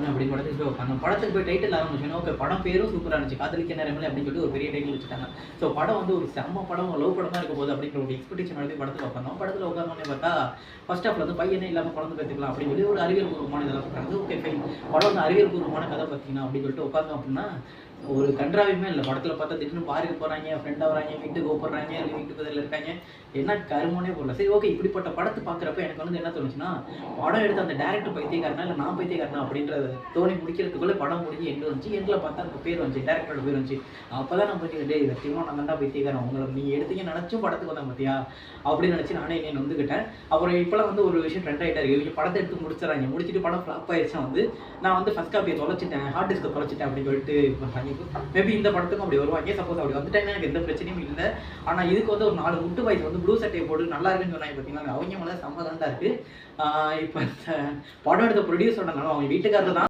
பண்ணு அப்படின்னு படத்துக்கு போய் உட்காந்து படத்துக்கு போய் டைட்டில் ஆரம்பிச்சோன்னா ஓகே படம் பேரும் சூப்பராக இருந்துச்சு காதலிக்க நேரமில்லை அப்படின்னு சொல்லிட்டு ஒரு பெரிய டைட்டில் வச்சுட்டாங்க. ஸோ படம் வந்து ஒரு செம்ம படம் லவ் படமாக இருக்க போகுது அப்படிங்கிற ஒரு எக்ஸ்பெக்டேஷன் நடத்தி படத்தில் உட்காந்தோம். படத்தில் உட்காந்தோன்னே பார்த்தா ஃபர்ஸ்ட் ஹாஃப்ல வந்து பையனே இல்லாமல் குழந்தை பெற்றுக்கலாம் அப்படின்னு சொல்லி ஒரு அறிவியல் பூர்வமான இதெல்லாம் சொல்கிறாங்க. ஓகே ஃபைன் படம் வந்து அறிவியல் பூர்வமான கதை பார்த்தீங்கன்னா அப்படின்னு சொல்லிட்டு உட்காந்தோம் அப்படின்னா ஒரு கன்றாவியுமே இல்லை. படத்தில் பார்த்தா திடீர்னு பாருக்கு போகிறாங்க, ஃப்ரெண்டாக வராங்க, வீட்டுக்கு கூப்பிட்றாங்க, இல்லை வீட்டு பதில் இருக்காங்க, என்ன கருமனே போடல. சரி ஓகே இப்படிப்பட்ட படத்தை பார்க்குறப்ப எனக்கு வந்து என்ன தோணுச்சுன்னா படம் எடுத்து அந்த டேரக்டர் பைத்தியக்காரனா இல்லை நான் பைத்தியக்காரனா அப்படின்றத தோணி முடிக்கிறதுக்குள்ளே படம் முடிஞ்சு எண்டு வந்துச்சு. எண்டில் பார்த்தா அந்த பேர் வந்துச்சு, டேரக்டரோட பேர் வந்துச்சு. அப்போ தான் நான் போய் டே சத்தியமாக நான் தான் பைத்தியக்காரன் உங்களுக்கு நீ எடுத்தீங்க நினச்சும் படத்துக்கு வந்தேன் பார்த்தியா அப்படின்னு நினச்சி நானே என்ன வந்துக்கிட்டேன். அப்புறம் இப்போலாம் வந்து ஒரு விஷயம் ட்ரெண்ட் ஆகிட்டா இருக்கு. இவங்க படத்தை எடுத்து முடிச்சிடறாங்க, முடிச்சுட்டு படம் ஃப்ளாப் ஆயிடுச்சா வந்து நான் வந்து ஃபஸ்ட் காப்பியை தொலைச்சிட்டேன், ஹார்ட் டிஸ்கை தொலைச்சிட்டேன் அப்படின்னு சொல்லிட்டு பண்ணுறாங்க. மேபி இந்த படத்துக்கும் அப்படி வருவாங்க. சப்போஸ் அப்படி வந்துட்டாங்கன்னா எனக்கு எந்த பிரச்சனையும் இல்லை. ஆனால் இதுக்கு வந்து ஒரு 4 முட்டு வயசு வந்து ப்ளூ சட்டையை போட்டு நல்லா இருக்குன்னு சொன்னாங்க பார்த்தீங்கன்னா அவங்க மேலே சம்மதம் தான் இருக்குது. இப்போ படம் எடுத்த ப்ரொடியூசரோட அவங்க வீட்டுக்காரர் தான்